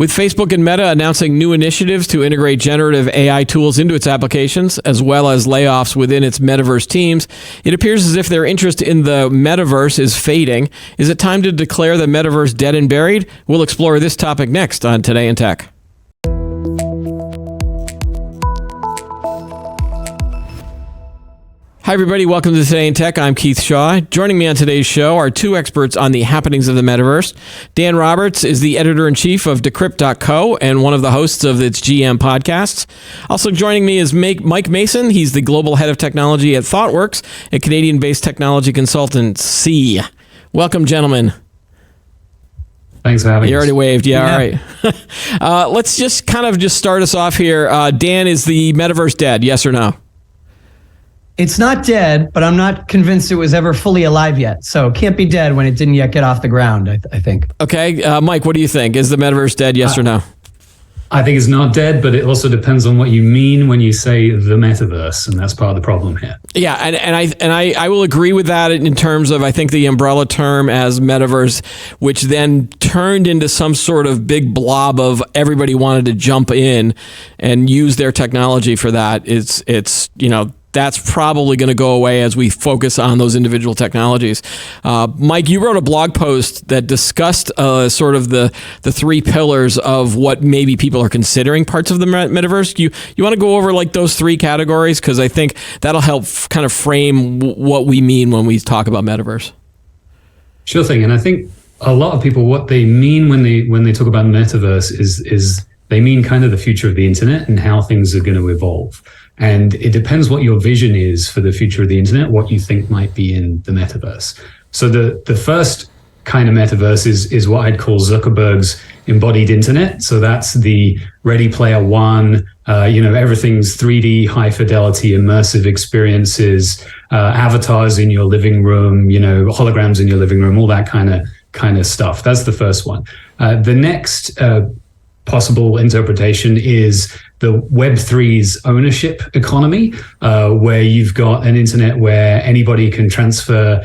With Facebook and Meta announcing new initiatives to integrate generative AI tools into its applications, as well as layoffs within its metaverse teams, it appears as if their interest in the metaverse is fading. Is it time to declare the metaverse dead and buried? We'll explore this topic next on Today in Tech. Hi, everybody. Welcome to Today in Tech. I'm Keith Shaw. Joining me on today's show are two experts on the happenings of the metaverse. Dan Roberts is the editor-in-chief of Decrypt.co and one of the hosts of its GM podcasts. Also joining me is Mike Mason. He's the global head of technology at ThoughtWorks, a Canadian-based technology consultancy. Welcome, gentlemen. Thanks for having us. You already waved. Yeah. All right. Let's just start us off here. Dan, is the metaverse dead? Yes or no? It's not dead, but I'm not convinced it was ever fully alive yet. So it can't be dead when it didn't yet get off the ground, I think. Okay. Mike, what do you think? Is the metaverse dead? Yes or no? I think it's not dead, but it also depends on what you mean when you say the metaverse, and that's part of the problem here. Yeah, and I will agree with that in terms of, I think, the umbrella term as metaverse, which then turned into some sort of big blob of everybody wanted to jump in and use their technology for that. It's that's probably going to go away as we focus on those individual technologies. Mike, you wrote a blog post that discussed sort of the three pillars of what maybe people are considering parts of the metaverse. You want to go over like those three categories? Because I think that'll help kind of frame what we mean when we talk about metaverse. Sure thing. And I think a lot of people, what they mean when they talk about metaverse is they mean kind of the future of the internet and how things are going to evolve. And it depends what your vision is for the future of the internet, what you think might be in the metaverse. So the first kind of metaverse is what I'd call Zuckerberg's embodied internet. So that's the Ready Player One, everything's 3D, high fidelity, immersive experiences, avatars in your living room, holograms in your living room, all that kind of stuff. That's the first one. The next possible interpretation is the Web3's ownership economy, where you've got an internet where anybody can transfer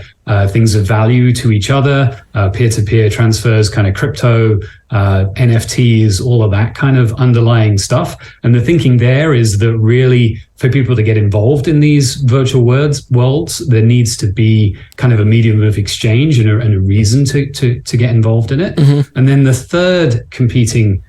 things of value to each other, peer-to-peer transfers, kind of crypto, NFTs, all of that kind of underlying stuff. And the thinking there is that really for people to get involved in these virtual worlds, there needs to be kind of a medium of exchange and a reason to get involved in it. Mm-hmm. And then the third competing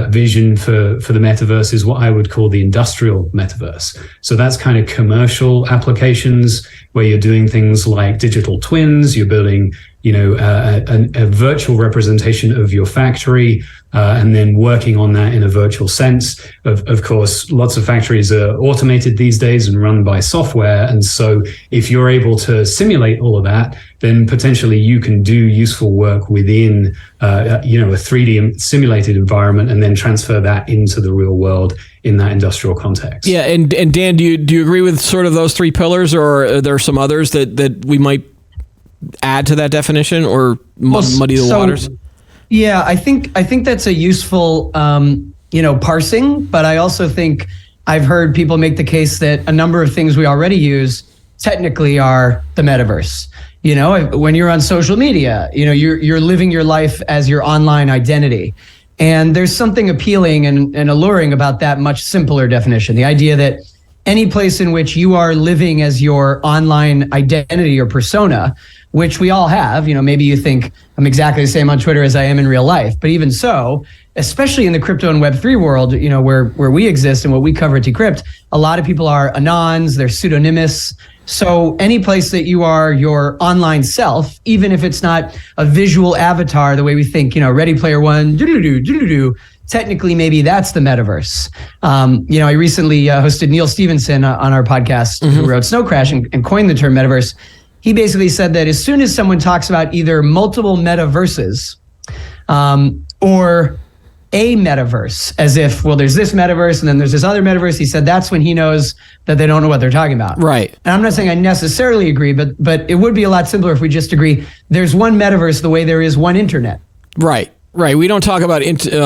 vision for the metaverse is what I would call the industrial metaverse. So that's kind of commercial applications where you're doing things like digital twins, you're building, a virtual representation of your factory, and then working on that in a virtual sense. Of course, lots of factories are automated these days and run by software. And so if you're able to simulate all of that, then potentially you can do useful work within, a 3D simulated environment and then transfer that into the real world in that industrial context. Yeah. And Dan, do you agree with sort of those three pillars, or are there some others that we might add to that definition or muddy the waters? Yeah, I think that's a useful, parsing, but I also think I've heard people make the case that a number of things we already use technically are the metaverse. When you're on social media, you're living your life as your online identity. And there's something appealing and alluring about that much simpler definition. The idea that any place in which you are living as your online identity or persona, which we all have, maybe you think I'm exactly the same on Twitter as I am in real life, but even so, especially in the crypto and Web3 world, where we exist and what we cover at Decrypt, a lot of people are anons, they're pseudonymous. So any place that you are your online self, even if it's not a visual avatar, the way we think, Ready Player One, technically maybe that's the metaverse. I recently hosted Neil Stevenson on our podcast, mm-hmm. who wrote Snow Crash and coined the term metaverse. He basically said that as soon as someone talks about either multiple metaverses or a metaverse, as if, well, there's this metaverse and then there's this other metaverse, he said that's when he knows that they don't know what they're talking about. Right. And I'm not saying I necessarily agree, but it would be a lot simpler if we just agree there's one metaverse the way there is one internet. Right. We don't talk about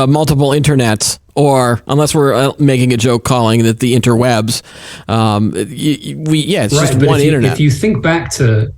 multiple internets, or unless we're making a joke calling it the interwebs. It's just one internet. If you think back to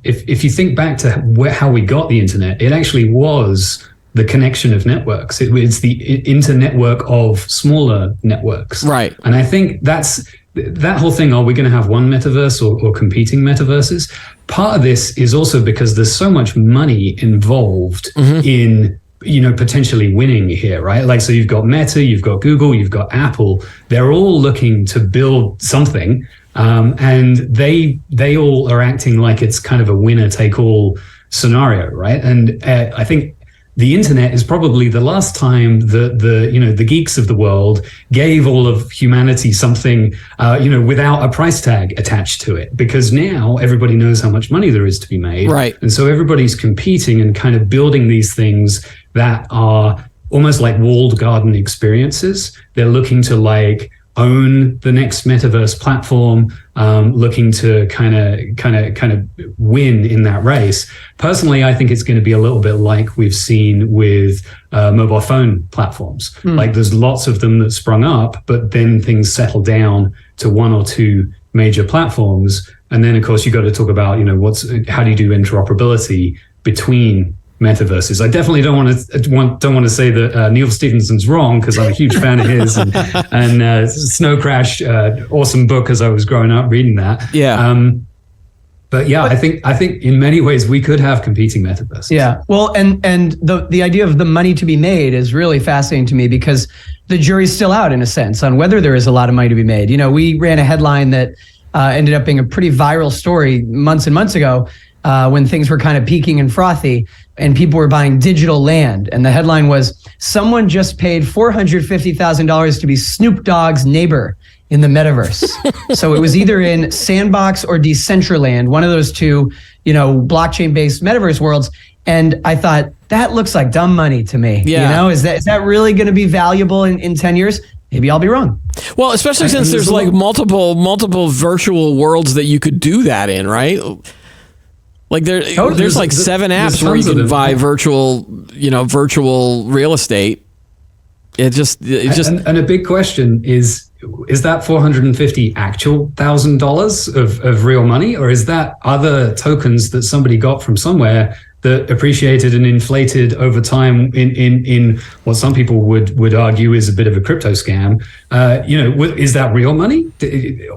how we got the internet, it actually was the connection of networks. It's the internetwork of smaller networks. Right. And I think that whole thing, are we going to have one metaverse or competing metaverses? Part of this is also because there's so much money involved in potentially winning here, right? Like, so you've got Meta, you've got Google, you've got Apple. They're all looking to build something, and they all are acting like it's kind of a winner take all scenario, right? And I think the internet is probably the last time the geeks of the world gave all of humanity something, without a price tag attached to it, because now everybody knows how much money there is to be made. Right. And so everybody's competing and kind of building these things that are almost like walled garden experiences. They're looking to like own the next metaverse platform, looking to kind of win in that race. Personally, I think it's going to be a little bit like we've seen with mobile phone platforms. Like, there's lots of them that sprung up, but then things settle down to one or two major platforms. And then, of course, you got to talk about, how do you do interoperability between metaverses? I definitely don't want to say that Neil Stephenson's wrong, because I'm a huge fan of his, and Snow Crash, awesome book as I was growing up reading that. Yeah. But yeah, I think in many ways we could have competing metaverses. Yeah. Well, and the idea of the money to be made is really fascinating to me, because the jury's still out in a sense on whether there is a lot of money to be made. We ran a headline that ended up being a pretty viral story months and months ago, when things were kind of peaking and frothy and people were buying digital land. And the headline was, someone just paid $450,000 to be Snoop Dogg's neighbor in the metaverse. So it was either in Sandbox or Decentraland, one of those two, blockchain-based metaverse worlds. And I thought, that looks like dumb money to me. Yeah. Is that really going to be valuable in 10 years? Maybe I'll be wrong. Well, especially since there's like multiple virtual worlds that you could do that in, right? Like there's like 7 apps where you can buy virtual real estate. And a big question is that 450 actual $1,000 of real money, or is that other tokens that somebody got from somewhere that appreciated and inflated over time in what some people would argue is a bit of a crypto scam? Is that real money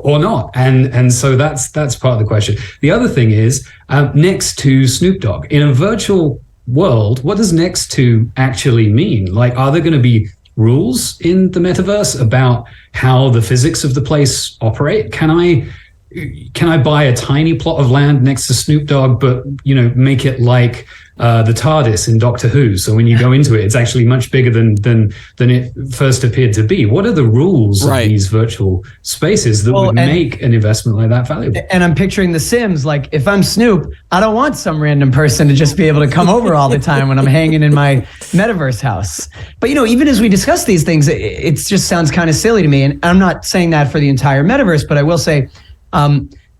or not? And so that's part of the question. The other thing is, next to Snoop Dogg in a virtual world, what does next to actually mean? Like, are there going to be rules in the metaverse about how the physics of the place operate? Can I buy a tiny plot of land next to Snoop Dogg, but make it like the TARDIS in Doctor Who? So when you go into it, it's actually much bigger than it first appeared to be. What are the rules of these virtual spaces that would make an investment like that valuable? And I'm picturing The Sims. Like, if I'm Snoop, I don't want some random person to just be able to come over all the time when I'm hanging in my metaverse house. But even as we discuss these things, it just sounds kind of silly to me. And I'm not saying that for the entire metaverse, but I will say,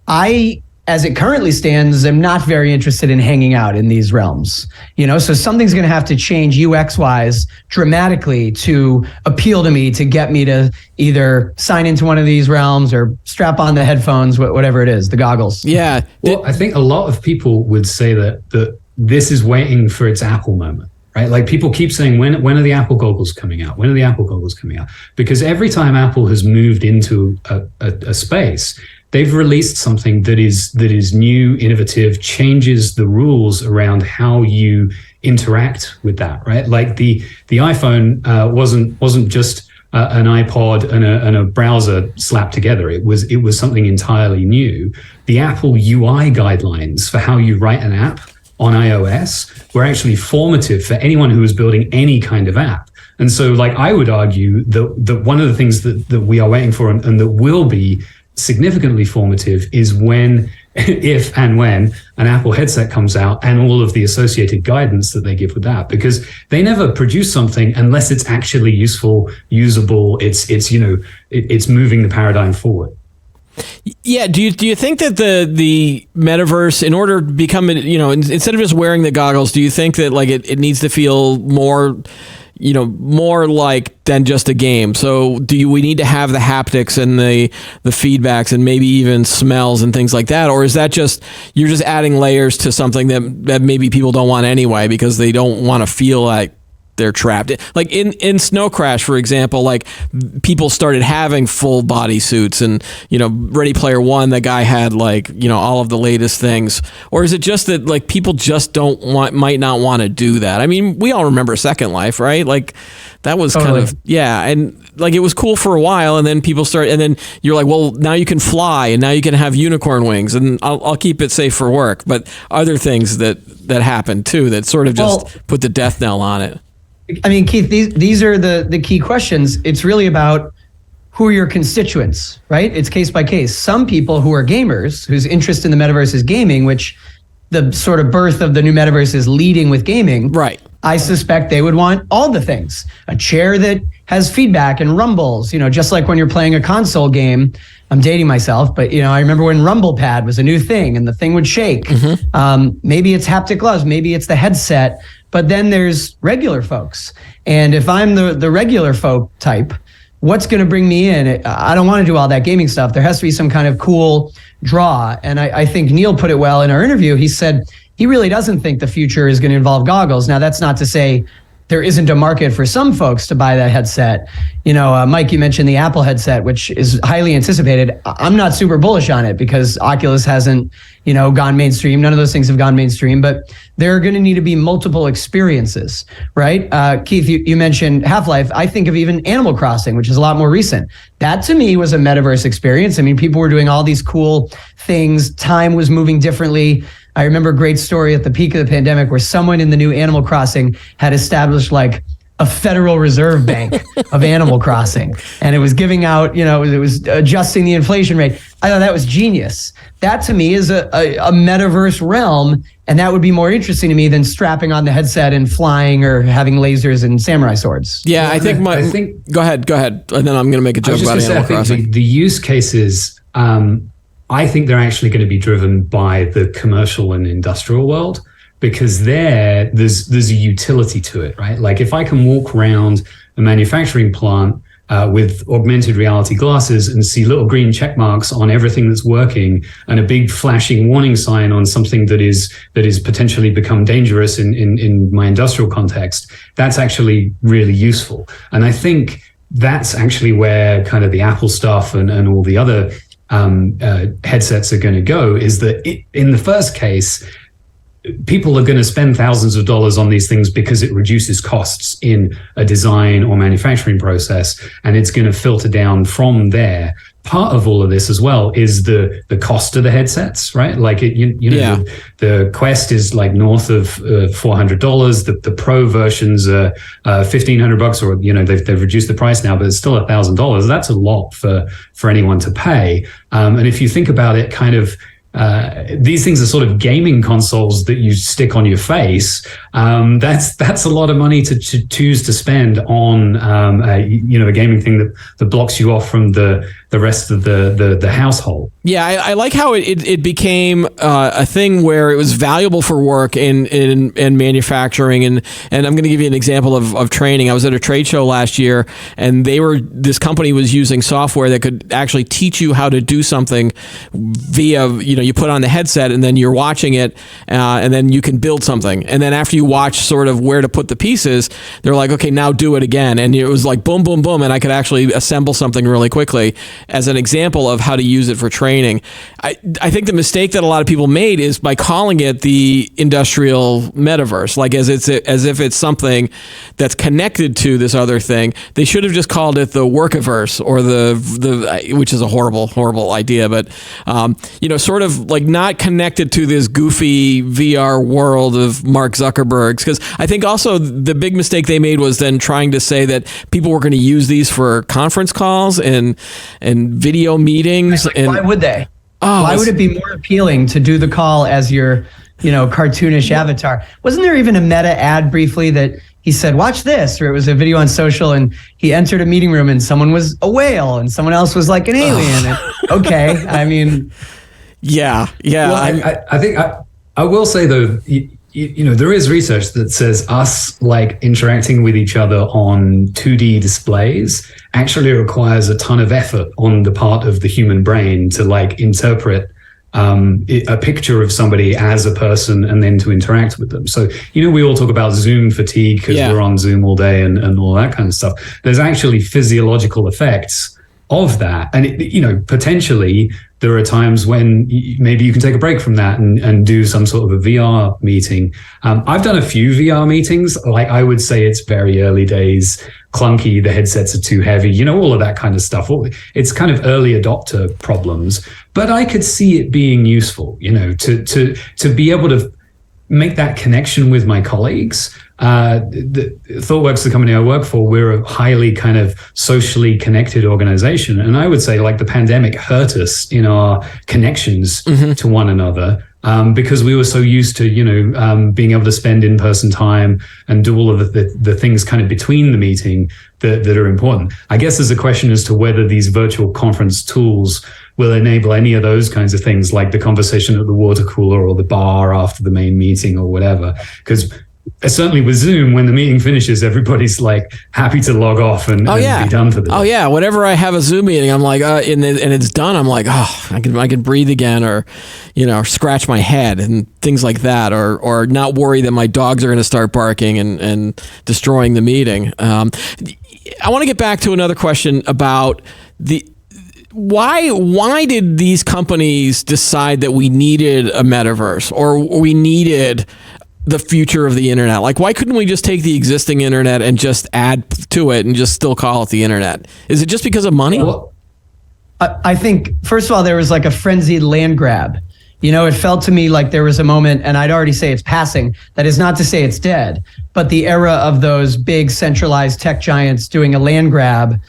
I, as it currently stands, am not very interested in hanging out in these realms. So something's going to have to change UX-wise dramatically to appeal to me, to get me to either sign into one of these realms or strap on the headphones, whatever it is, the goggles. Yeah. Well, I think a lot of people would say that this is waiting for its Apple moment. Right? Like, people keep saying, when are the Apple goggles coming out? When are the Apple goggles coming out? Because every time Apple has moved into a space, they've released something that is new, innovative, changes the rules around how you interact with that, right? Like the iPhone wasn't just an iPod and a browser slapped together. It was something entirely new. The Apple UI guidelines for how you write an app on iOS were actually formative for anyone who was building any kind of app. And so, like, I would argue that one of the things that we are waiting for and that will be significantly formative is if and when an Apple headset comes out and all of the associated guidance that they give with that, because they never produce something unless it's actually useful, usable. It's moving the paradigm forward. Yeah. Do you think that the metaverse, in order to become, instead of just wearing the goggles, do you think that like it needs to feel more like than just a game? So we need to have the haptics and the feedbacks and maybe even smells and things like that? Or is that you're just adding layers to something that maybe people don't want anyway, because they don't want to feel like they're trapped. Like in Snow Crash, for example, like people started having full body suits, and Ready Player One, the guy had like all of the latest things. Or is it just that like people just might not want to do that? I mean, we all remember Second Life, right? Like that was kind of and like it was cool for a while, and then people started, and then you're like, well, now you can fly, and now you can have unicorn wings, and I'll keep it safe for work. But other things that happened too that sort of just put the death knell on it. I mean, Keith, these are the key questions. It's really about who are your constituents, right? It's case by case. Some people who are gamers, whose interest in the metaverse is gaming, which the sort of birth of the new metaverse is leading with gaming. Right. I suspect they would want all the things. A chair that has feedback and rumbles, just like when you're playing a console game. I'm dating myself, but I remember when Rumble Pad was a new thing and the thing would shake. Mm-hmm. Maybe it's haptic gloves, maybe it's the headset, but then there's regular folks. And if I'm the regular folk type, what's going to bring me in? I don't want to do all that gaming stuff. There has to be some kind of cool draw. And I think Neil put it well in our interview. He said he really doesn't think the future is going to involve goggles. Now, that's not to say there isn't a market for some folks to buy that headset. Mike, you mentioned the Apple headset, which is highly anticipated. I'm not super bullish on it because Oculus hasn't, gone mainstream. None of those things have gone mainstream, but there are going to need to be multiple experiences, right? Keith, you mentioned Half-Life. I think of even Animal Crossing, which is a lot more recent. That to me was a metaverse experience. I mean, people were doing all these cool things. Time was moving differently. I remember a great story at the peak of the pandemic where someone in the new Animal Crossing had established like a Federal Reserve Bank of Animal Crossing. And it was giving out, it was adjusting the inflation rate. I thought that was genius. That to me is a metaverse realm. And that would be more interesting to me than strapping on the headset and flying or having lasers and samurai swords. Yeah, I think go ahead. And then I'm going to make a joke about Animal Crossing. The use cases, I think they're actually going to be driven by the commercial and industrial world, because there's a utility to it, right? Like if I can walk around a manufacturing plant with augmented reality glasses and see little green check marks on everything that's working and a big flashing warning sign on something that is potentially become dangerous in my industrial context, that's actually really useful. And I think that's actually where kind of the Apple stuff and all the other headsets are going to go, is that in the first case, people are going to spend thousands of dollars on these things because it reduces costs in a design or manufacturing process, and it's going to filter down from there. Part of all of this as well is the cost of the headsets, right? Like the Quest is like north of $400. The Pro versions are $1,500, or they've reduced the price now, but it's still $1,000. That's a lot for anyone to pay. And if you think about it, kind of. These things are sort of gaming consoles that you stick on your face. That's a lot of money to choose to spend on a gaming thing that blocks you off from the rest of the household. Yeah, I like how it became a thing where it was valuable for work in manufacturing, and I'm going to give you an example of training. I was at a trade show last year, and this company was using software that could actually teach you how to do something via you put on the headset and then you're watching it, and then you can build something, and then after you watch sort of where to put the pieces, they're like, okay, now do it again, and it was like boom, boom, boom, and I could actually assemble something really quickly as an example of how to use it for training. I think the mistake that a lot of people made is by calling it the industrial metaverse, like as if it's something that's connected to this other thing. They should have just called it the workiverse, or the which is a horrible idea, but sort of like not connected to this goofy VR world of Mark Zuckerberg's. Because I think also the big mistake they made was then trying to say that people were going to use these for conference calls and video meetings. Like, why would they? Why would it be more appealing to do the call as your, cartoonish avatar? Wasn't there even a Meta ad briefly that he said, watch this, or it was a video on social, and he entered a meeting room and someone was a whale and someone else was like an alien. Okay. I mean, yeah. Well, I think I will say though, there is research that says us like interacting with each other on 2D displays actually requires a ton of effort on the part of the human brain to like interpret a picture of somebody as a person and then to interact with them. So, we all talk about Zoom fatigue because we're on Zoom all day and all that kind of stuff. There's actually physiological effects of that. And, potentially there are times when maybe you can take a break from that and do some sort of a VR meeting. I've done a few VR meetings. Like, I would say it's very early days, clunky, the headsets are too heavy, all of that kind of stuff. It's kind of early adopter problems, but I could see it being useful, to be able to make that connection with my colleagues. ThoughtWorks, the company I work for, we're a highly kind of socially connected organization. And I would say, like, the pandemic hurt us in our connections to one another, because we were so used to, being able to spend in-person time and do all of the things kind of between the meeting that are important. I guess there's a question as to whether these virtual conference tools will enable any of those kinds of things, like the conversation at the water cooler or the bar after the main meeting or whatever. Because certainly with Zoom, when the meeting finishes, everybody's like happy to log off and be done for the day. Oh yeah, whenever I have a Zoom meeting, I'm like, and it's done, I'm like, I can breathe again, or scratch my head and things like that, or not worry that my dogs are going to start barking and destroying the meeting. I want to get back to another question about why did these companies decide that we needed a metaverse, or we needed the future of the internet? Like, why couldn't we just take the existing internet and just add to it and just still call it the internet? Is it just because of money? Well, I think, first of all, there was like a frenzied land grab. It felt to me like there was a moment, and I'd already say it's passing. That is not to say it's dead, but the era of those big centralized tech giants doing a land grab,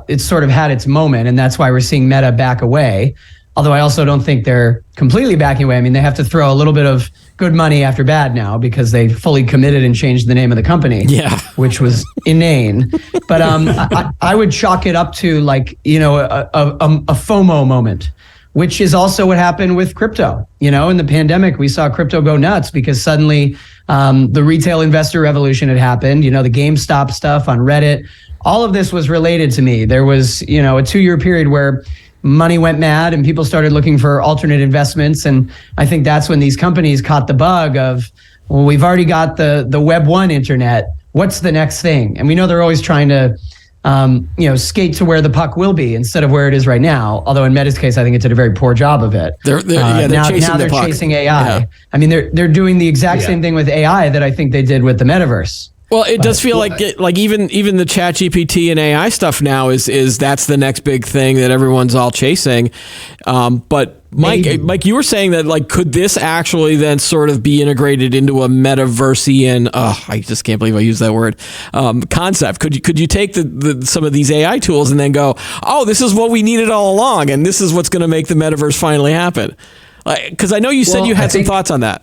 it's sort of had its moment, and that's why we're seeing Meta back away. Although I also don't think they're completely backing away. I mean, they have to throw a little bit of good money after bad now because they fully committed and changed the name of the company, which was inane. But I would chalk it up to, like, a FOMO moment, which is also what happened with crypto. In the pandemic, we saw crypto go nuts because suddenly the retail investor revolution had happened. The GameStop stuff on Reddit. All of this was related to me. There was, a 2-year period where money went mad and people started looking for alternate investments. And I think that's when these companies caught the bug of, well, we've already got the Web 1 internet. What's the next thing? And we know they're always trying to, skate to where the puck will be instead of where it is right now. Although in Meta's case, I think it did a very poor job of it. They're chasing AI. Yeah. I mean, they're doing the exact same thing with AI that I think they did with the metaverse. Well, it does feel like even the ChatGPT and AI stuff now is that's the next big thing that everyone's all chasing. But Mike, you were saying that, like, could this actually then sort of be integrated into a metaversian? I just can't believe I used that word. Concept. Could you take some of these AI tools and then go, oh, this is what we needed all along, and this is what's going to make the metaverse finally happen? Because I know you said you had some thoughts on that.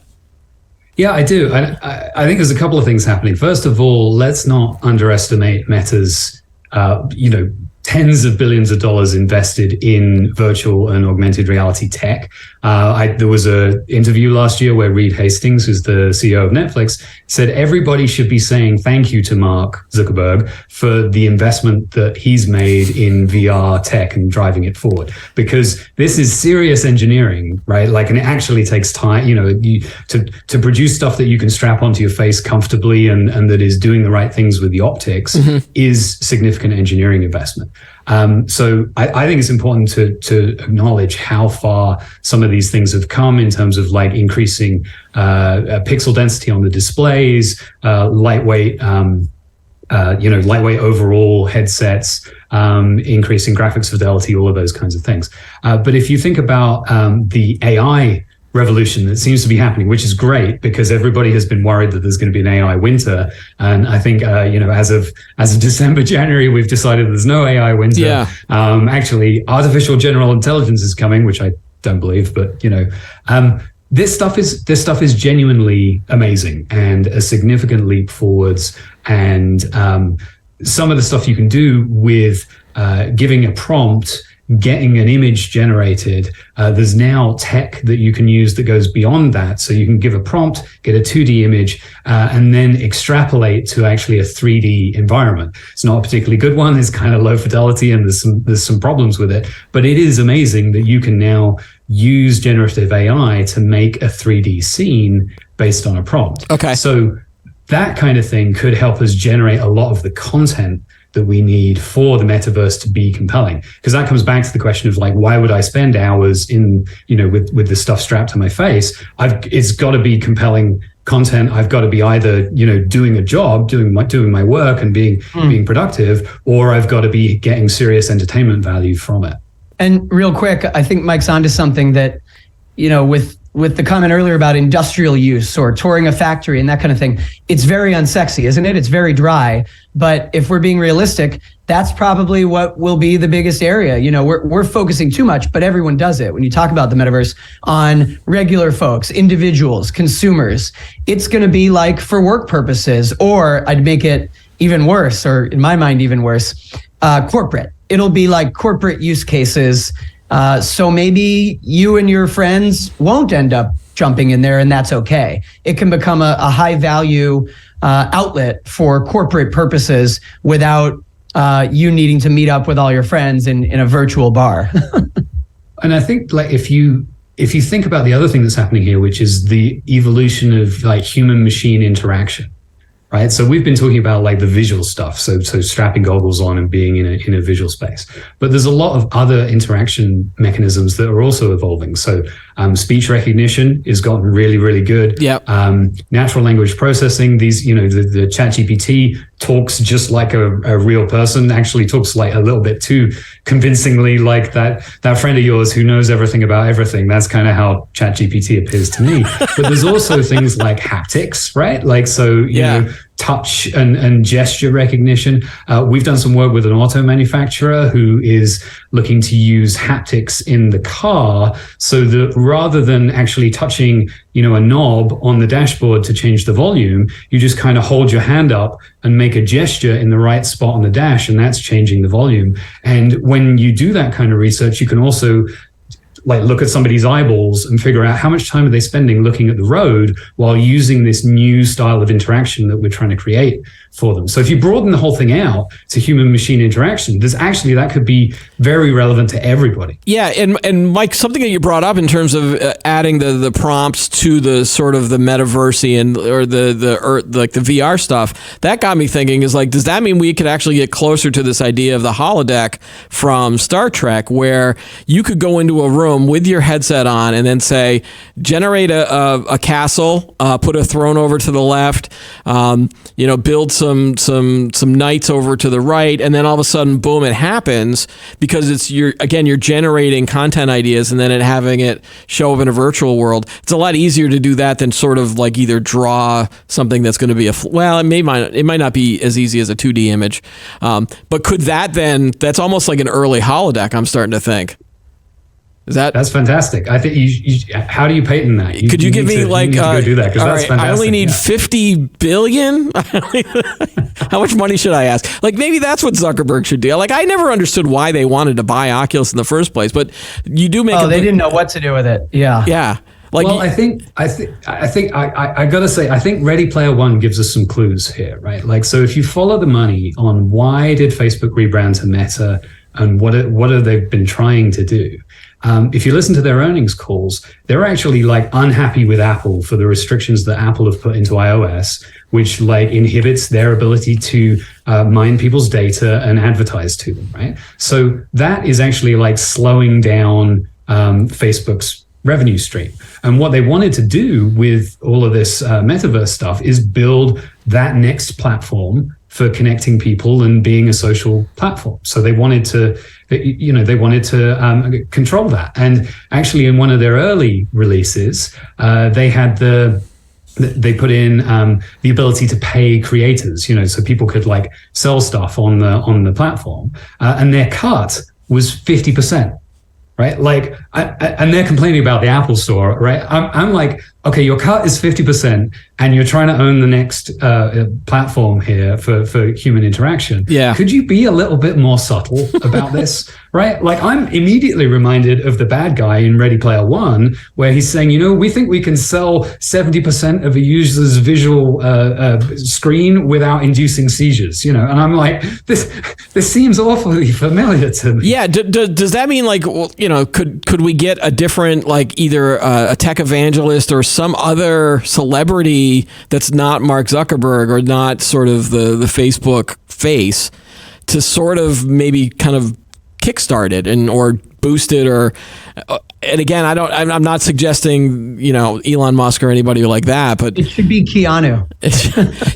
Yeah, I do. I think there's a couple of things happening. First of all, let's not underestimate Meta's, tens of billions of dollars invested in virtual and augmented reality tech. There was an interview last year where Reed Hastings, who's the CEO of Netflix, said everybody should be saying thank you to Mark Zuckerberg for the investment that he's made in VR tech and driving it forward. Because this is serious engineering, right? Like, and it actually takes time, to produce stuff that you can strap onto your face comfortably and that is doing the right things with the optics is significant engineering investment. So I think it's important to acknowledge how far some of these things have come in terms of, like, increasing pixel density on the displays, lightweight overall headsets, increasing graphics fidelity, all of those kinds of things. But if you think about the AI revolution that seems to be happening, which is great because everybody has been worried that there's going to be an AI winter. And I think, as of December, January, we've decided there's no AI winter. Yeah. Actually, artificial general intelligence is coming, which I don't believe, but this stuff is genuinely amazing and a significant leap forwards. And some of the stuff you can do with giving a prompt, getting an image generated, there's now tech that you can use that goes beyond that. So you can give a prompt, get a 2D image, and then extrapolate to actually a 3D environment. It's not a particularly good one. It's kind of low fidelity and there's some problems with it, but it is amazing that you can now use generative AI to make a 3D scene based on a prompt. Okay. So that kind of thing could help us generate a lot of the content that we need for the metaverse to be compelling. Because that comes back to the question of like, why would I spend hours in, with this stuff strapped to my face? It's got to be compelling content. I've got to be either, doing a job, doing my work and being productive, or I've got to be getting serious entertainment value from it. And real quick, I think Mike's onto something that, with the comment earlier about industrial use or touring a factory and that kind of thing, it's very unsexy, isn't it? It's very dry. But if we're being realistic, that's probably what will be the biggest area. We're focusing too much, but everyone does it. When you talk about the metaverse on regular folks, individuals, consumers, it's going to be like for work purposes, or I'd make it even worse, or in my mind, even worse, corporate. It'll be like corporate use cases. So maybe you and your friends won't end up jumping in there, and that's okay. It can become a high value outlet for corporate purposes without you needing to meet up with all your friends in a virtual bar. And I think like if you think about the other thing that's happening here, which is the evolution of like human machine interaction. Right. So we've been talking about like the visual stuff. So strapping goggles on and being in a visual space. But there's a lot of other interaction mechanisms that are also evolving. So speech recognition has gotten really, really good. Yep. Natural language processing, the ChatGPT talks just like a real person, actually talks like a little bit too convincingly like that friend of yours who knows everything about everything. That's kind of how ChatGPT appears to me. But there's also things like haptics, right? Like, so, touch and gesture recognition. We've done some work with an auto manufacturer who is looking to use haptics in the car so that rather than actually touching, a knob on the dashboard to change the volume, you just kind of hold your hand up and make a gesture in the right spot on the dash, and that's changing the volume. And when you do that kind of research, you can also like look at somebody's eyeballs and figure out how much time are they spending looking at the road while using this new style of interaction that we're trying to create for them. So if you broaden the whole thing out to human machine interaction, that could be very relevant to everybody. Yeah. And Mike, something that you brought up in terms of adding the prompts to the sort of the metaverse or the VR stuff, that got me thinking is like, does that mean we could actually get closer to this idea of the holodeck from Star Trek, where you could go into a room with your headset on and then say, generate a castle, put a throne over to the left, build some knights over to the right, and then all of a sudden, boom, it happens because you're generating content ideas and then having it show up in a virtual world. It's a lot easier to do that than sort of like either draw something that's going to be it might not be as easy as a 2D image, but could that's almost like an early holodeck, I'm starting to think. That's fantastic. I think how do you patent that? Could you give me like go do that, all right, I only need 50 billion. How much money should I ask? Like maybe that's what Zuckerberg should do. Like I never understood why they wanted to buy Oculus in the first place, but you do make. Oh, they didn't know what to do with it. Yeah. Yeah. Like, well, I gotta say, I think Ready Player One gives us some clues here, right? Like, so if you follow the money on why did Facebook rebrand to Meta and what have they been trying to do? If you listen to their earnings calls, they're actually like unhappy with Apple for the restrictions that Apple have put into iOS, which like inhibits their ability to mine people's data and advertise to them, right? So that is actually like slowing down Facebook's revenue stream. And what they wanted to do with all of this metaverse stuff is build that next platform for connecting people and being a social platform. So they wanted to, control that. And actually, in one of their early releases, they had they put in the ability to pay creators, so people could like sell stuff on the platform, and their cut was 50%. Right, like, and they're complaining about the Apple Store, right? I'm like, okay, your cut is 50%, and you're trying to own the next platform here for human interaction. Yeah, could you be a little bit more subtle about this, right? Like, I'm immediately reminded of the bad guy in Ready Player One, where he's saying, we think we can sell 70% of a user's visual screen without inducing seizures, and I'm like, this seems awfully familiar to me. Yeah, does that mean like, could we get a different, like either a tech evangelist or some other celebrity that's not Mark Zuckerberg or not sort of the Facebook face to sort of maybe kind of kickstart it and or boost it or and again I'm not suggesting Elon Musk or anybody like that, but it should be Keanu.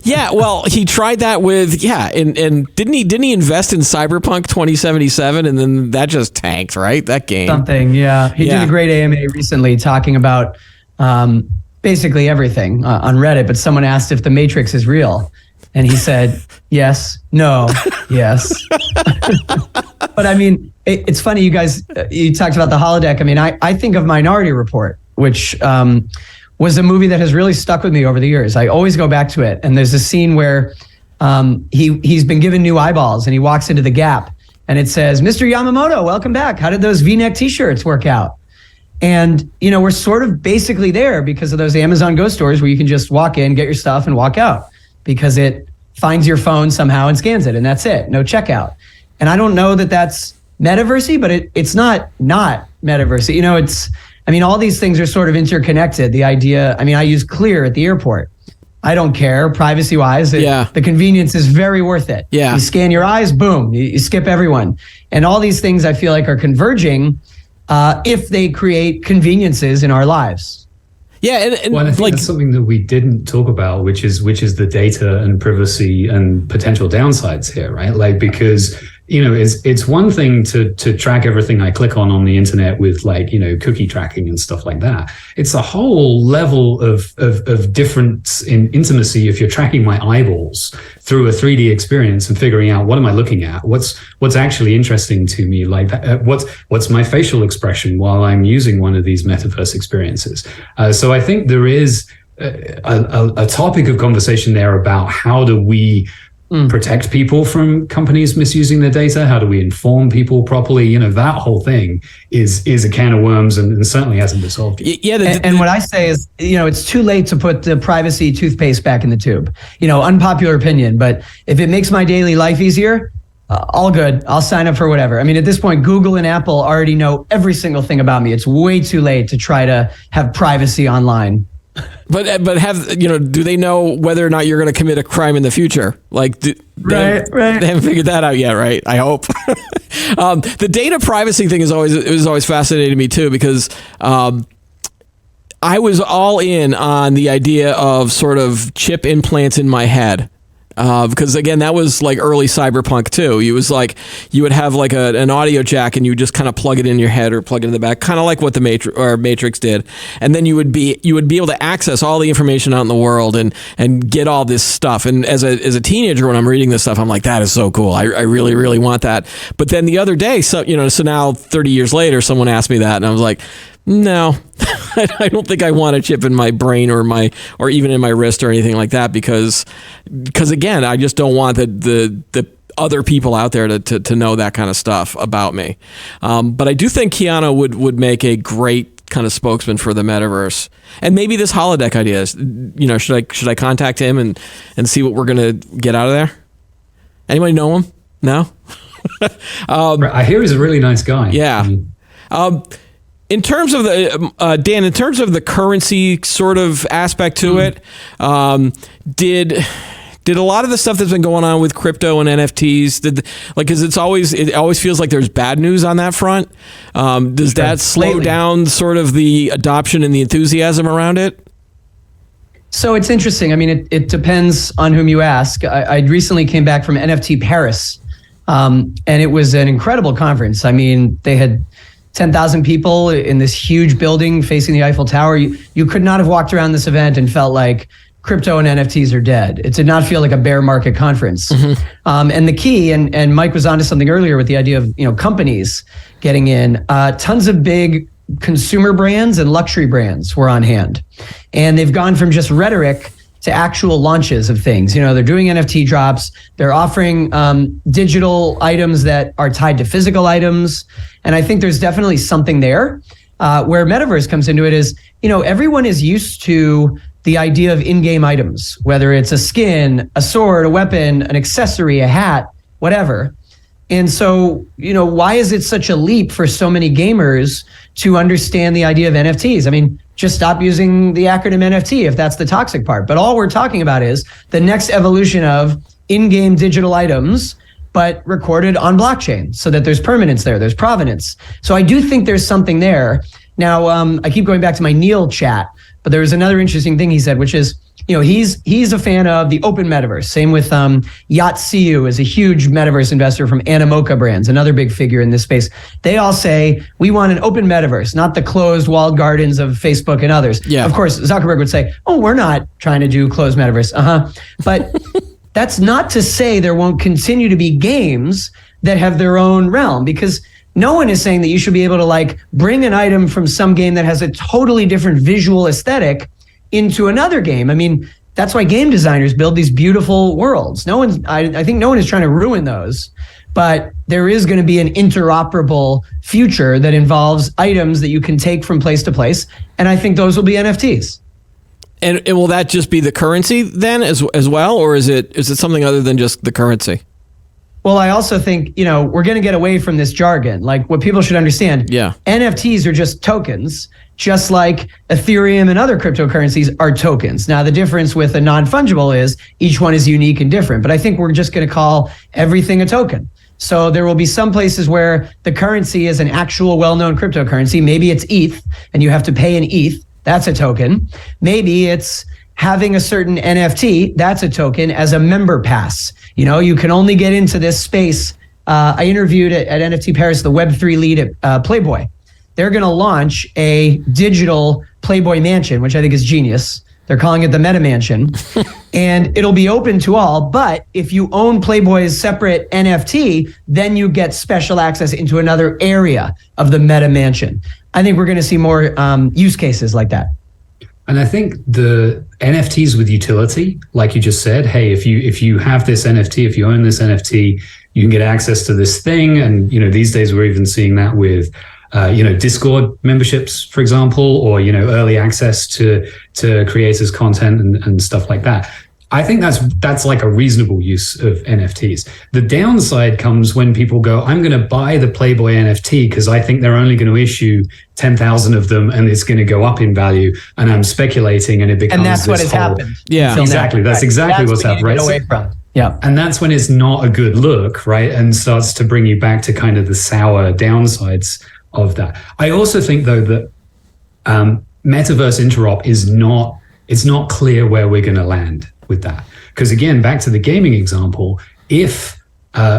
Yeah, well, he tried that with and didn't he invest in Cyberpunk 2077 and then that just tanked, right? That game. Something, yeah. He did a great AMA recently talking about basically everything on Reddit, but someone asked if the Matrix is real. And he said, yes, no, yes. But I mean, it's funny, you guys, you talked about the holodeck. I mean, I think of Minority Report, which was a movie that has really stuck with me over the years. I always go back to it. And there's a scene where he's been given new eyeballs and he walks into the Gap and it says, Mr. Yamamoto, welcome back. How did those V-neck t-shirts work out? And, we're sort of basically there because of those Amazon Go stores where you can just walk in, get your stuff and walk out because it finds your phone somehow and scans it and that's it. No checkout. And I don't know that that's metaversey, but it's not metaversey. All these things are sort of interconnected. The idea, I use Clear at the airport. I don't care privacy wise. The convenience is very worth it. Yeah. You scan your eyes, boom, you skip everyone. And all these things I feel like are converging if they create conveniences in our lives. Yeah, and I think that's something that we didn't talk about, which is the data and privacy and potential downsides here, right? Like, because it's one thing to track everything I click on the internet with cookie tracking and stuff like that. It's a whole level of difference in intimacy if you're tracking my eyeballs through a 3D experience and figuring out what am I looking at, what's actually interesting to me, like what's my facial expression while I'm using one of these metaverse experiences. So I think there is a topic of conversation there about how do we protect people from companies misusing their data? How do we inform people properly? That whole thing is a can of worms and certainly hasn't been solved yet. Yeah, and what I say is, it's too late to put the privacy toothpaste back in the tube. Unpopular opinion, but if it makes my daily life easier, all good. I'll sign up for whatever. At this point, Google and Apple already know every single thing about me. It's way too late to try to have privacy online. But do they know whether or not you're going to commit a crime in the future? Like, right. They haven't figured that out yet, right? I hope. The data privacy thing is always fascinating me too, because I was all in on the idea of sort of chip implants in my head. Because again, that was like early Cyberpunk too. It was like you would have like an audio jack and you would just kind of plug it in your head or plug it in the back, kind of like what the Matrix did. And then you would be able to access all the information out in the world and get all this stuff. And as a teenager, when I'm reading this stuff, I'm like, that is so cool. I really, really want that. But then the other day, so now 30 years later, someone asked me that and I was like, no, I don't think I want a chip in my brain or even in my wrist or anything like that because again, I just don't want the other people out there to know that kind of stuff about me. But I do think Keanu would make a great kind of spokesman for the metaverse. And maybe this holodeck idea is, should I contact him and see what we're going to get out of there? Anybody know him? No? I hear he's a really nice guy. Yeah. In terms of the Dan, in terms of the currency sort of aspect to it, did a lot of the stuff that's been going on with crypto and NFTs, because it always feels like there's bad news on that front. Does that slow down sort of the adoption and the enthusiasm around it? So it's interesting. It depends on whom you ask. I recently came back from NFT Paris, and it was an incredible conference. They had 10,000 people in this huge building facing the Eiffel Tower. You could not have walked around this event and felt like crypto and NFTs are dead. It did not feel like a bear market conference. Mm-hmm. And the key, and Mike was onto something earlier with the idea of companies getting in. Tons of big consumer brands and luxury brands were on hand, and they've gone from just rhetoric to actual launches of things. They're doing NFT drops. They're offering digital items that are tied to physical items. And I think there's definitely something there. Where metaverse comes into it is, everyone is used to the idea of in-game items, whether it's a skin, a sword, a weapon, an accessory, a hat, whatever. And so, why is it such a leap for so many gamers to understand the idea of NFTs? I mean, just stop using the acronym NFT if that's the toxic part. But all we're talking about is the next evolution of in-game digital items, but recorded on blockchain so that there's permanence there, there's provenance. So I do think there's something there. Now, I keep going back to my Neil chat, but there was another interesting thing he said, which is, he's a fan of the open metaverse. Same with Yatsiu is a huge metaverse investor from Animoca Brands, another big figure in this space. They all say, we want an open metaverse, not the closed walled gardens of Facebook and others. Yeah. Of course, Zuckerberg would say, oh, we're not trying to do closed metaverse. But that's not to say there won't continue to be games that have their own realm, because no one is saying that you should be able to bring an item from some game that has a totally different visual aesthetic into another game. I mean, that's why game designers build these beautiful worlds. I think no one is trying to ruin those, but there is going to be an interoperable future that involves items that you can take from place to place. And I think those will be NFTs. And will that just be the currency then as well? Or is it something other than just the currency? Well, I also think, we're going to get away from this jargon. Like, what people should understand, NFTs are just tokens, just like Ethereum and other cryptocurrencies are tokens. Now, the difference with a non-fungible is each one is unique and different, but I think we're just going to call everything a token. So there will be some places where the currency is an actual well-known cryptocurrency. Maybe it's ETH and you have to pay in ETH. That's a token. Maybe it's having a certain NFT, that's a token, as a member pass. You can only get into this space. I interviewed at NFT Paris the Web3 lead at Playboy. They're going to launch a digital Playboy mansion, which I think is genius. They're calling it the Meta Mansion. And it'll be open to all. But if you own Playboy's separate NFT, then you get special access into another area of the Meta Mansion. I think we're going to see more use cases like that. And I think the NFTs with utility, like you just said, hey, if you have this NFT, if you own this NFT, you can get access to this thing. And, these days we're even seeing that with, Discord memberships, for example, or, early access to creators' content and stuff like that. I think that's like a reasonable use of NFTs. The downside comes when people go, I'm going to buy the Playboy NFT because I think they're only going to issue 10,000 of them and it's going to go up in value. And I'm speculating and it becomes. And that's what has happened. Yeah, exactly. That's exactly what's happened, right? Away from. Yeah. And that's when it's not a good look, right? And starts to bring you back to kind of the sour downsides of that. I also think, though, that metaverse interop it's not clear where we're going to land with that. Because again, back to the gaming example, if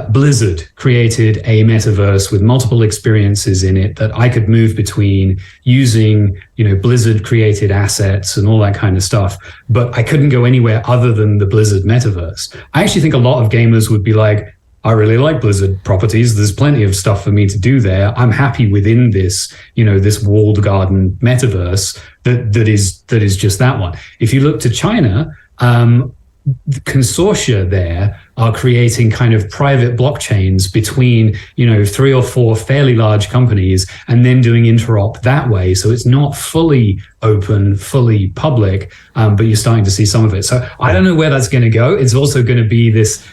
Blizzard created a metaverse with multiple experiences in it that I could move between using, Blizzard created assets and all that kind of stuff, but I couldn't go anywhere other than the Blizzard metaverse. I actually think a lot of gamers would be like, I really like Blizzard properties. There's plenty of stuff for me to do there. I'm happy within this, this walled garden metaverse that is just that one. If you look to China, the consortia there are creating kind of private blockchains between, 3 or 4 fairly large companies and then doing interop that way. So it's not fully open, fully public, but you're starting to see some of it. So I don't know where that's going to go. It's also going to be this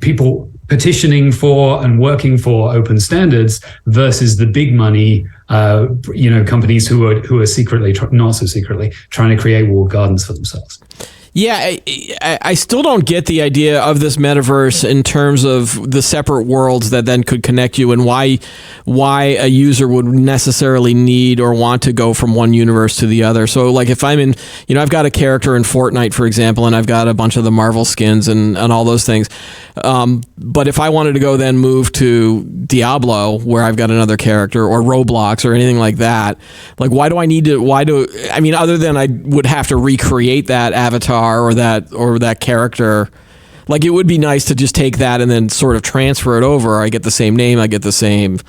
people petitioning for and working for open standards versus the big money, companies who are secretly, not so secretly, trying to create walled gardens for themselves. Yeah, I still don't get the idea of this metaverse in terms of the separate worlds that then could connect you, and why a user would necessarily need or want to go from one universe to the other. So like if I'm in, I've got a character in Fortnite, for example, and I've got a bunch of the Marvel skins and all those things. But if I wanted to go then move to Diablo, where I've got another character, or Roblox or anything like that, like other than I would have to recreate that avatar or that character. Like, it would be nice to just take that and then sort of transfer it over. I get the same name, I get the same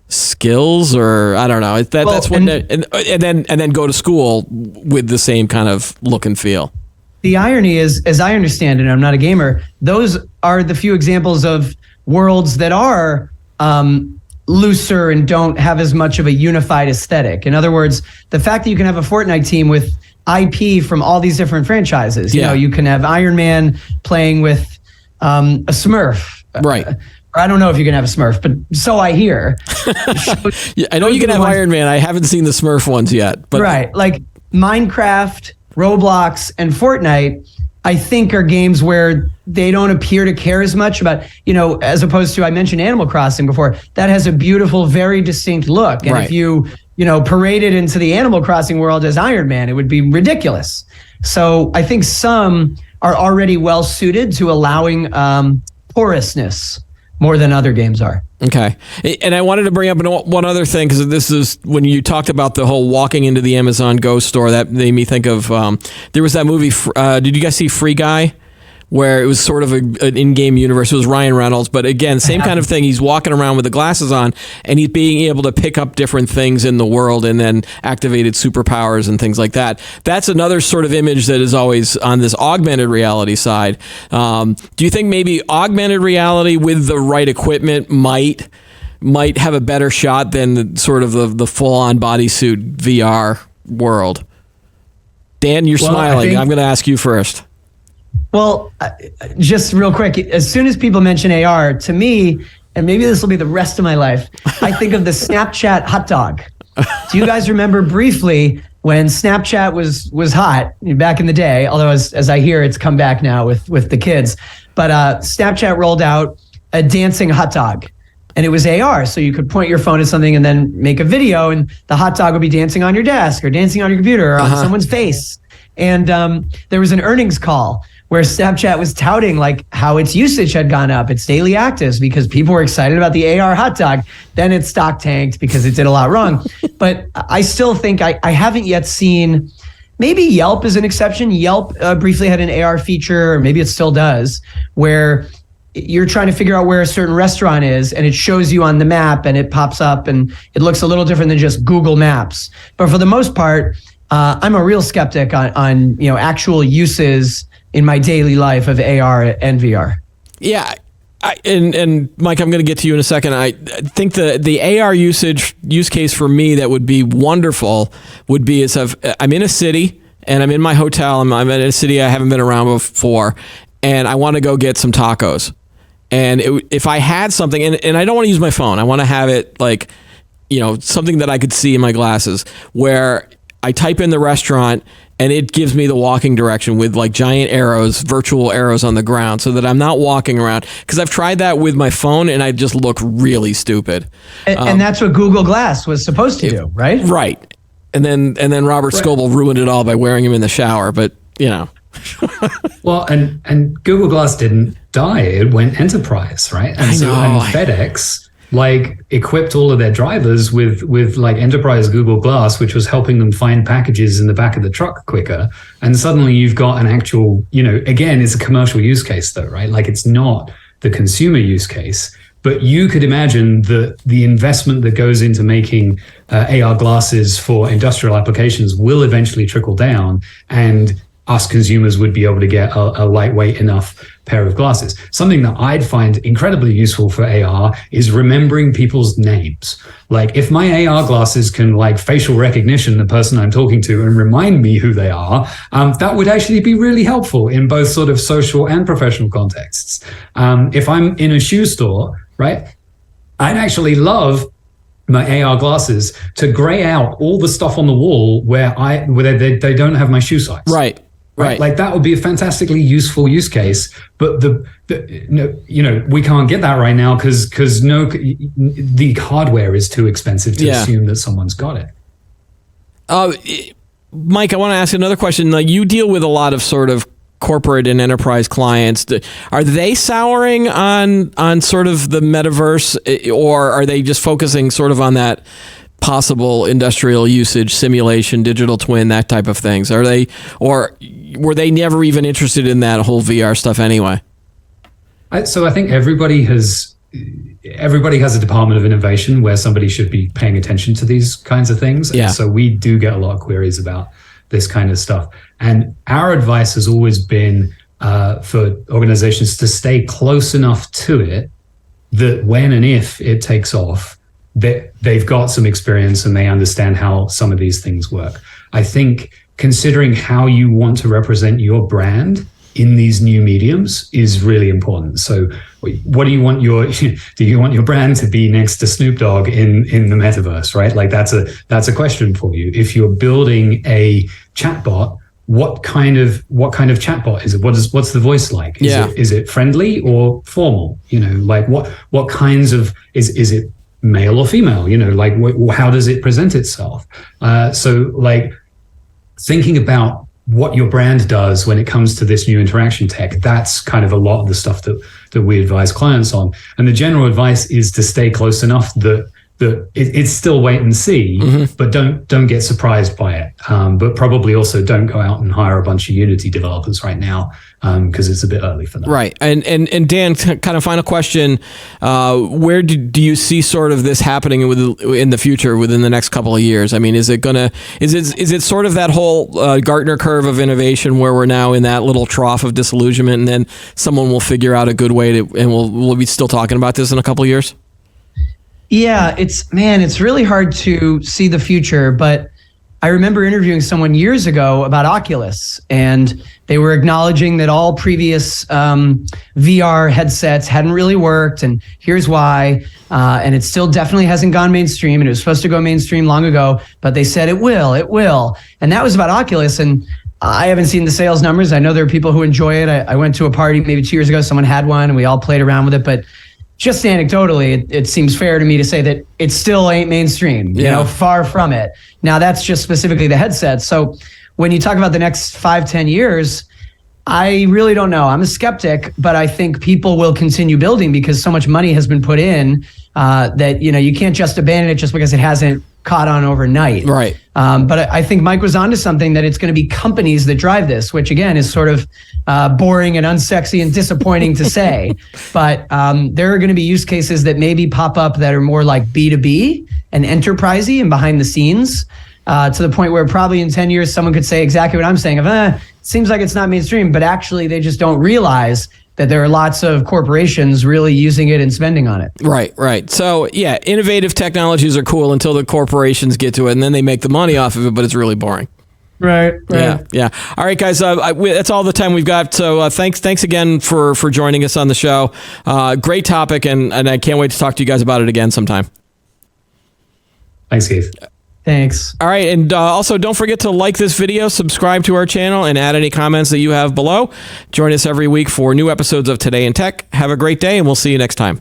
skills, or I don't know. That's what, and then go to school with the same kind of look and feel. The irony is, as I understand it, and I'm not a gamer, those are the few examples of worlds that are looser and don't have as much of a unified aesthetic. In other words, the fact that you can have a Fortnite team with IP from all these different franchises. You know, you can have Iron Man playing with a Smurf, Right. Or I don't know if you can have a Smurf, but so I hear. Yeah, I know you can have Iron Man. I haven't seen the Smurf ones yet. But right. Like Minecraft, Roblox, and Fortnite, I think are games where they don't appear to care as much about, as opposed to, I mentioned Animal Crossing before, that has a beautiful, very distinct look. And if you paraded into the Animal Crossing world as Iron Man, it would be ridiculous. So I think some are already well suited to allowing porousness more than other games are. Okay. And I wanted to bring up one other thing, because this is when you talked about the whole walking into the Amazon Go store, that made me think of, there was that movie, did you guys see Free Guy? Where it was sort of an in-game universe. It was Ryan Reynolds, but again, same kind of thing. He's walking around with the glasses on, and he's being able to pick up different things in the world and then activated superpowers and things like that. That's another sort of image that is always on this augmented reality side. Do you think maybe augmented reality with the right equipment might have a better shot than the full-on bodysuit VR world? Dan, you're smiling. I'm going to ask you first. Well, just real quick, as soon as people mention AR, to me, and maybe this will be the rest of my life, I think of the Snapchat hot dog. Do you guys remember briefly when Snapchat was hot back in the day? Although, as I hear, it's come back now with the kids. But Snapchat rolled out a dancing hot dog. And it was AR, so you could point your phone at something and then make a video, and the hot dog would be dancing on your desk or dancing on your computer or on someone's face. And there was an earnings call where Snapchat was touting like how its usage had gone up, its daily actives, because people were excited about the AR hot dog. Then its stock tanked because it did a lot wrong. But I still think I haven't yet seen, maybe Yelp is an exception. Yelp briefly had an AR feature, or maybe it still does, where you're trying to figure out where a certain restaurant is, and it shows you on the map and it pops up, and it looks a little different than just Google Maps. But for the most part, I'm a real skeptic on actual uses in my daily life of AR and VR. Yeah. And Mike, I'm going to get to you in a second. I think the AR use case for me that would be wonderful would be is I'm in a city and I'm in my hotel. I'm in a city I haven't been around before, and I want to go get some tacos. And if I had something, and I don't want to use my phone, I want to have it like, something that I could see in my glasses, where I type in the restaurant and it gives me the walking direction with like giant arrows, virtual arrows on the ground, so that I'm not walking around. Because I've tried that with my phone and I just look really stupid. And that's what Google Glass was supposed to do, right? Right. And then Robert Scoble ruined it all by wearing him in the shower. But Well, and Google Glass didn't die; it went enterprise, right? And FedEx equipped all of their drivers with like enterprise Google Glass, which was helping them find packages in the back of the truck quicker. And suddenly you've got an actual, again, it's a commercial use case though, right? Like it's not the consumer use case, but you could imagine the investment that goes into making AR glasses for industrial applications will eventually trickle down, and us consumers would be able to get a lightweight enough pair of glasses. Something that I'd find incredibly useful for AR is remembering people's names. Like if my AR glasses can facial recognition the person I'm talking to and remind me who they are, that would actually be really helpful in both sort of social and professional contexts. If I'm in a shoe store, right, I'd actually love my AR glasses to gray out all the stuff on the wall where they don't have my shoe size. Right. Like that would be a fantastically useful use case, but we can't get that right now because the hardware is too expensive to assume that someone's got it. Mike, I want to ask another question. Like you deal with a lot of sort of corporate and enterprise clients. Are they souring on sort of the metaverse, or are they just focusing sort of on that possible industrial usage, simulation, digital twin, that type of things? Are they, or were they never even interested in that whole VR stuff anyway? So I think everybody has a department of innovation where somebody should be paying attention to these kinds of things. Yeah. And so we do get a lot of queries about this kind of stuff. And our advice has always been for organizations to stay close enough to it that when and if it takes off, they've got some experience and they understand how some of these things work. I think considering how you want to represent your brand in these new mediums is really important. So what do you want do you want your brand to be next to Snoop Dogg in the metaverse, right? Like that's a question for you. If you're building a chatbot, what kind of chatbot is it? What's the voice like? Is it friendly or formal? Like what kinds of is it male or female? Like how does it present itself? So like thinking about what your brand does when it comes to this new interaction tech, that's kind of a lot of the stuff that we advise clients on. And the general advice is to stay close enough that it's still wait and see, but don't get surprised by it. But probably also don't go out and hire a bunch of Unity developers right now, because it's a bit early for them. Right. And Dan, kind of final question: where do you see sort of this happening in the future within the next couple of years? I mean, is it sort of that whole Gartner curve of innovation where we're now in that little trough of disillusionment, and then someone will figure out a good way to, and we'll be still talking about this in a couple of years? Yeah, it's really hard to see the future, but I remember interviewing someone years ago about Oculus, and they were acknowledging that all previous VR headsets hadn't really worked, and here's why. And it still definitely hasn't gone mainstream, and it was supposed to go mainstream long ago, but they said it will. And that was about Oculus, and I haven't seen the sales numbers. I know there are people who enjoy it. I went to a party maybe 2 years ago, someone had one, and we all played around with it, but just anecdotally, it seems fair to me to say that it still ain't mainstream, far from it. Now, that's just specifically the headset. So when you talk about the next 5-10 years, I really don't know. I'm a skeptic, but I think people will continue building because so much money has been put in that, you can't just abandon it just because it hasn't caught on overnight. Right. But I think Mike was onto something, that it's going to be companies that drive this, which again is sort of boring and unsexy and disappointing to say. But there are going to be use cases that maybe pop up that are more like B2B and enterprisey and behind the scenes, to the point where probably in 10 years, someone could say exactly what I'm saying of, it seems like it's not mainstream, but actually they just don't realize that there are lots of corporations really using it and spending on it. Right. So, yeah, innovative technologies are cool until the corporations get to it, and then they make the money off of it, but it's really boring. Right. Yeah. All right, guys, that's all the time we've got. So thanks again for joining us on the show. Great topic, and I can't wait to talk to you guys about it again sometime. Thanks, Keith. Thanks. All right, and also don't forget to like this video, subscribe to our channel, and add any comments that you have below. Join us every week for new episodes of Today in Tech. Have a great day, and we'll see you next time.